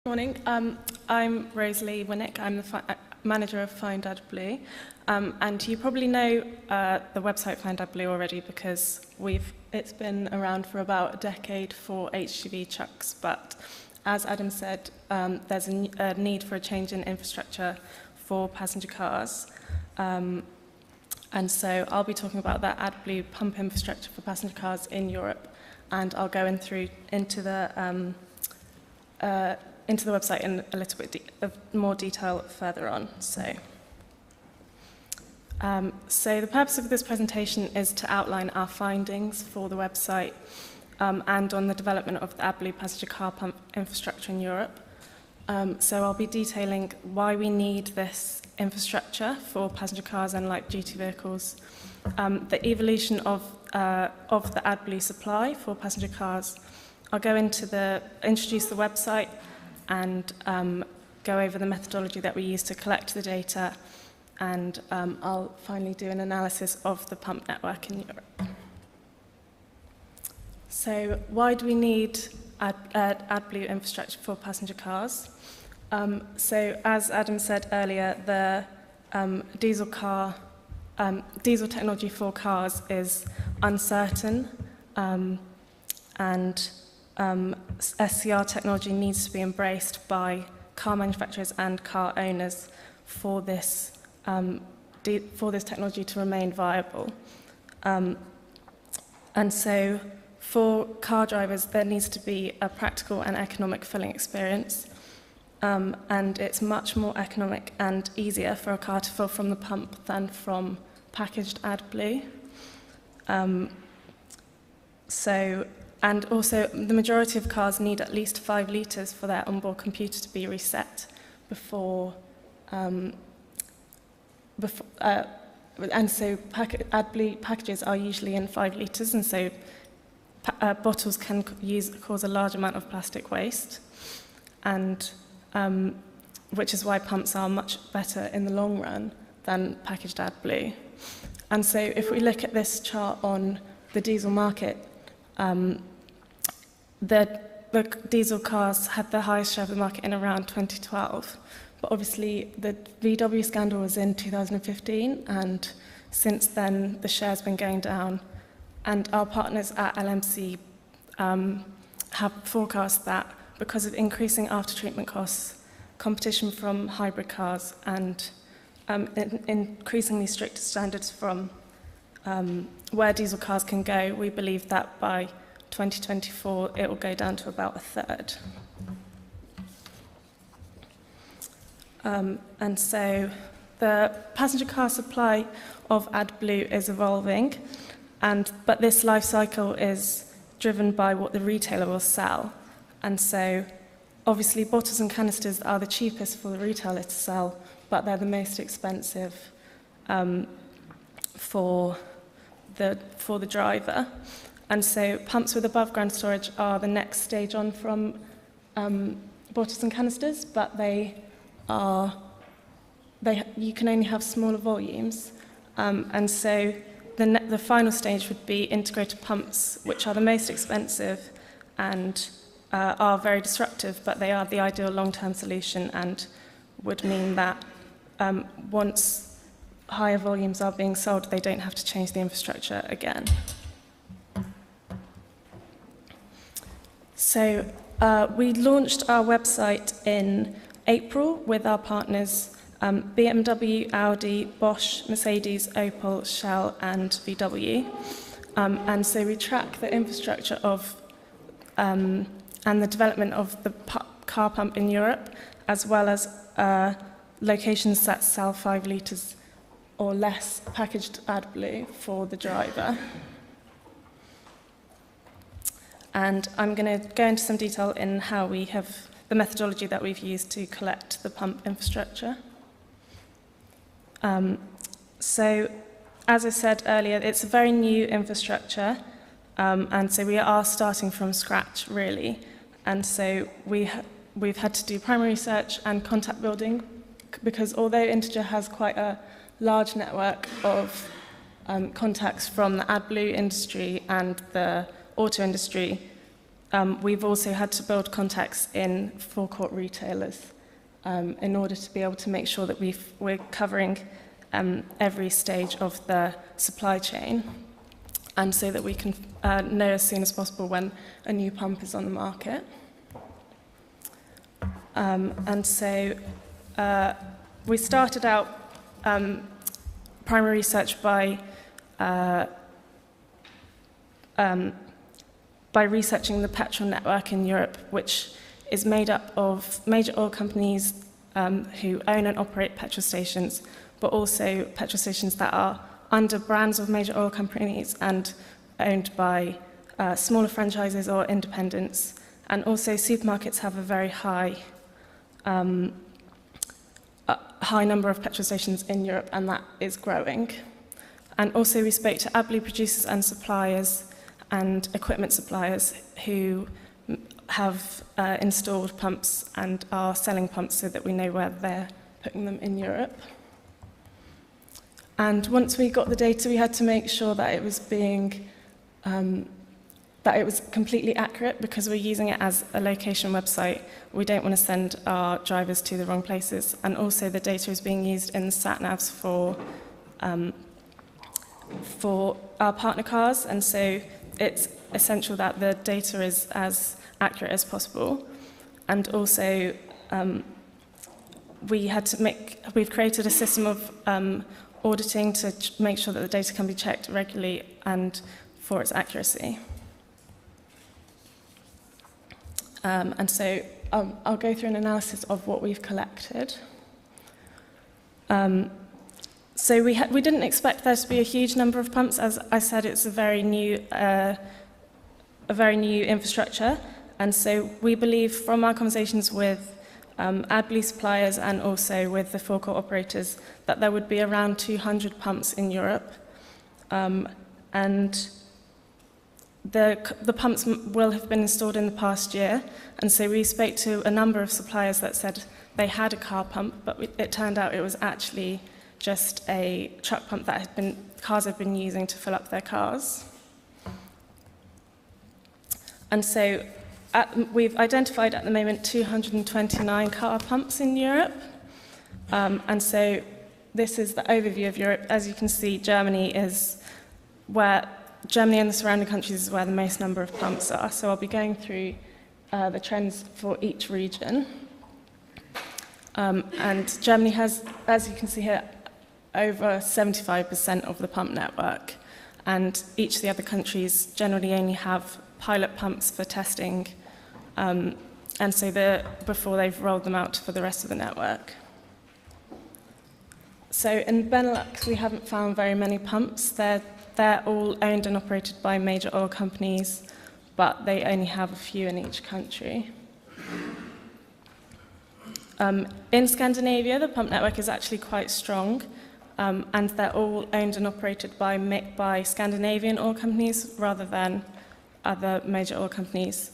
Morning. I'm Rosalie Winnik. I'm the manager of Find AdBlue. And you probably know the website Find AdBlue already because it's been around for about a decade for HGV trucks. But as Adam said, there's a need for a change in infrastructure for passenger cars. And so I'll be talking about that AdBlue pump infrastructure for passenger cars in Europe. And I'll go into the website in a little bit of more detail further on. So the purpose of this presentation is to outline our findings for the website and on the development of the AdBlue passenger car pump infrastructure in Europe. So I'll be detailing why we need this infrastructure for passenger cars and light-duty vehicles, the evolution of the AdBlue supply for passenger cars. I'll go introduce the website and go over the methodology that we use to collect the data, and I'll finally do an analysis of the pump network in Europe. So why do we need AdBlue infrastructure for passenger cars? So as Adam said earlier, the diesel technology for cars is uncertain, and SCR technology needs to be embraced by car manufacturers and car owners for this technology to remain viable. And so for car drivers, there needs to be a practical and economic filling experience. And it's much more economic and easier for a car to fill from the pump than from packaged AdBlue. And also, the majority of cars need at least 5 litres for their onboard computer to be reset before. And so AdBlue packages are usually in 5 litres, and so bottles can cause a large amount of plastic waste, and which is why pumps are much better in the long run than packaged AdBlue. And so, if we look at this chart on the diesel market, the diesel cars had the highest share of the market in around 2012. But obviously, the VW scandal was in 2015, and since then, the share's been going down. And our partners at LMC have forecast that because of increasing after-treatment costs, competition from hybrid cars, and increasingly stricter standards from where diesel cars can go, we believe that by 2024 it will go down to about a third. And so the passenger car supply of AdBlue is evolving, but this life cycle is driven by what the retailer will sell. And so obviously bottles and canisters are the cheapest for the retailer to sell, but they're the most expensive for the driver. And so pumps with above ground storage are the next stage on from bottles and canisters, but you can only have smaller volumes. And so the final stage would be integrated pumps, which are the most expensive and are very disruptive, but they are the ideal long-term solution and would mean that once higher volumes are being sold, they don't have to change the infrastructure again. So we launched our website in April with our partners BMW, Audi, Bosch, Mercedes, Opel, Shell, and VW. And so we track the infrastructure of and the development of the car pump in Europe, as well as locations that sell 5 litres or less packaged AdBlue for the driver. And I'm going to go into some detail in how we have the methodology that we've used to collect the pump infrastructure. So, as I said earlier, it's a very new infrastructure, and so we are starting from scratch, really. And so we've had to do primary research and contact building, because although Integer has quite a large network of contacts from the AdBlue industry and the auto industry, we've also had to build contacts in forecourt retailers in order to be able to make sure that we're covering every stage of the supply chain, and so that we can know as soon as possible when a new pump is on the market. And so we started out primary research by researching the petrol network in Europe, which is made up of major oil companies who own and operate petrol stations, but also petrol stations that are under brands of major oil companies and owned by smaller franchises or independents. And also supermarkets have a very high number of petrol stations in Europe, and that is growing. And also we spoke to AdBlue producers and suppliers and equipment suppliers who have installed pumps and are selling pumps, so that we know where they're putting them in Europe. And once we got the data, we had to make sure that it was completely accurate, because we're using it as a location website. We don't want to send our drivers to the wrong places. And also the data is being used in the sat-navs for our partner cars, and so it's essential that the data is as accurate as possible. And also we've created a system of auditing to make sure that the data can be checked regularly and for its accuracy. And so I'll go through an analysis of what we've collected. So we didn't expect there to be a huge number of pumps. As I said, it's a very new infrastructure, and so we believe from our conversations with AdBlue suppliers and also with the forecourt operators that there would be around 200 pumps in Europe, and the pumps will have been installed in the past year. And so we spoke to a number of suppliers that said they had a car pump, but it turned out it was actually just a truck pump that cars had been using to fill up their cars. And so we've identified at the moment 229 car pumps in Europe. And so this is the overview of Europe. As you can see, Germany and the surrounding countries is where the most number of pumps are. So I'll be going through the trends for each region. And Germany has, as you can see here, over 75% of the pump network. And each of the other countries generally only have pilot pumps for testing, and so before they've rolled them out for the rest of the network. So in Benelux, we haven't found very many pumps. They're all owned and operated by major oil companies, but they only have a few in each country. In Scandinavia, the pump network is actually quite strong, and they're all owned and operated by Scandinavian oil companies rather than other major oil companies.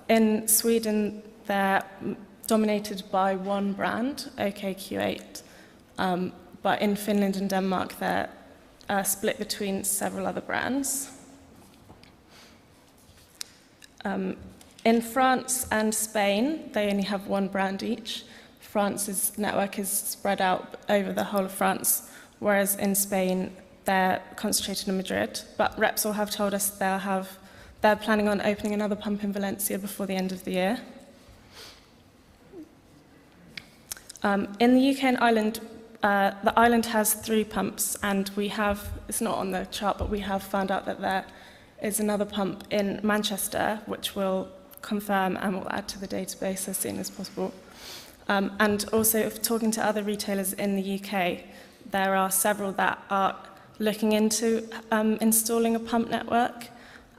In Sweden, they're dominated by one brand, OKQ8, but in Finland and Denmark, they're split between several other brands. In France and Spain, they only have one brand each. France's network is spread out over the whole of France, whereas in Spain, they're concentrated in Madrid. But Repsol have told us they're planning on opening another pump in Valencia before the end of the year. In the UK and Ireland, the island has 3 pumps, and it's not on the chart, but we have found out that there is another pump in Manchester, which we'll confirm and we'll add to the database as soon as possible. And also, talking to other retailers in the UK, there are several that are looking into installing a pump network,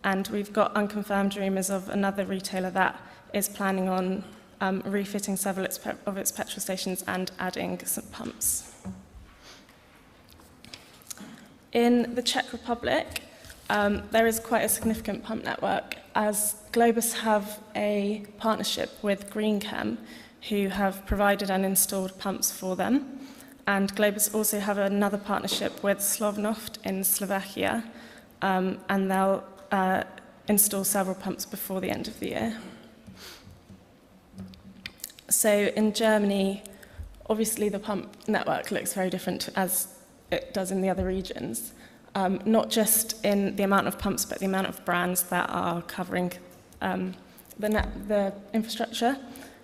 and we've got unconfirmed rumours of another retailer that is planning on refitting several of its petrol stations and adding some pumps. In the Czech Republic, there is quite a significant pump network, as Globus have a partnership with GreenChem, who have provided and installed pumps for them. And Globus also have another partnership with Slovnaft in Slovakia, and they'll install several pumps before the end of the year. So in Germany, obviously the pump network looks very different as it does in the other regions, not just in the amount of pumps, but the amount of brands that are covering the infrastructure.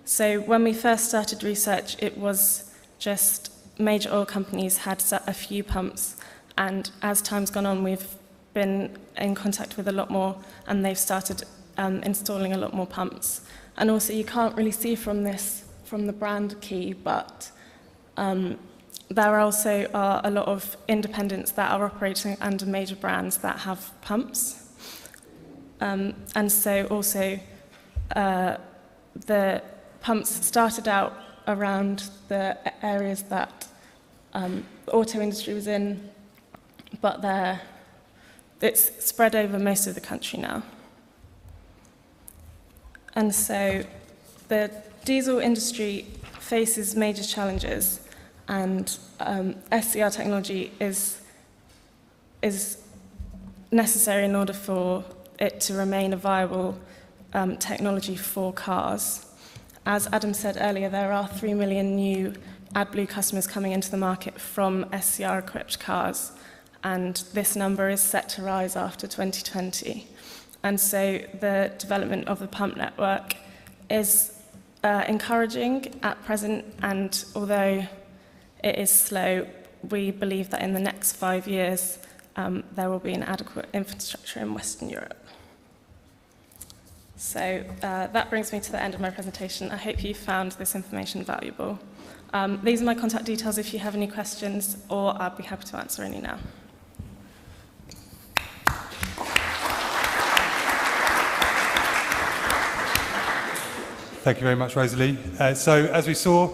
So when we first started research, it was just major oil companies had a few pumps, and as time's gone on, we've been in contact with a lot more, and they've started installing a lot more pumps. And also, you can't really see from the brand key, but there also are a lot of independents that are operating under major brands that have pumps. And so also, the pumps started out around the areas that the auto industry was in, but it's spread over most of the country now. And so the diesel industry faces major challenges, and SCR technology is necessary in order for it to remain a viable technology for cars. As Adam said earlier, there are 3 million new AdBlue customers coming into the market from SCR-equipped cars, and this number is set to rise after 2020. And so the development of the pump network is encouraging at present, and although it is slow, we believe that in the next 5 years there will be an adequate infrastructure in Western Europe. So that brings me to the end of my presentation. I hope you found this information valuable. These are my contact details if you have any questions, or I'd be happy to answer any now. Thank you very much, Rosalie. So as we saw,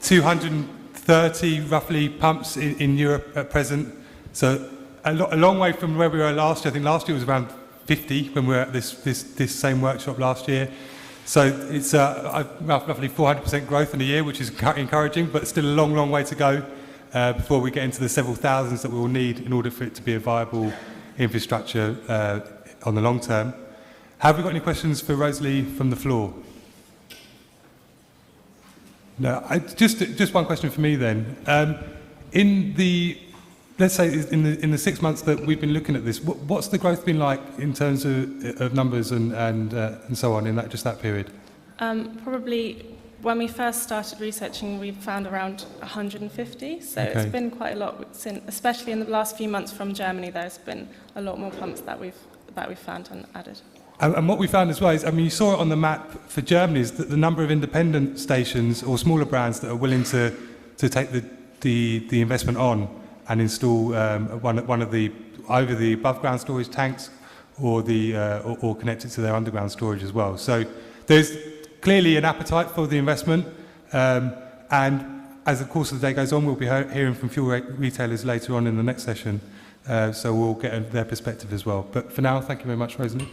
230 roughly pumps in Europe at present. So a long way from where we were last year. I think last year was around 50 when we were at this same workshop last year. So it's roughly 400% growth in a year, which is encouraging, but still a long way to go before we get into the several thousands that we will need in order for it to be a viable infrastructure on the long term. Have we got any questions for Rosalie from the floor? No, just one question for me then. Let's say in the 6 months that we've been looking at this, what's the growth been like in terms of numbers and so on in that period? Probably when we first started researching, we found around 150. So Okay. It's been quite a lot, especially in the last few months from Germany. There's been a lot more pumps that we've found and added. And what we found as well is, I mean, you saw it on the map for Germany, is that the number of independent stations or smaller brands that are willing to take the investment on and install one of the either the above ground storage tanks or or connect it to their underground storage as well. So there's clearly an appetite for the investment, and as the course of the day goes on, we'll be hearing from fuel retailers later on in the next session. So we'll get their perspective as well. But for now, thank you very much, Rosalie.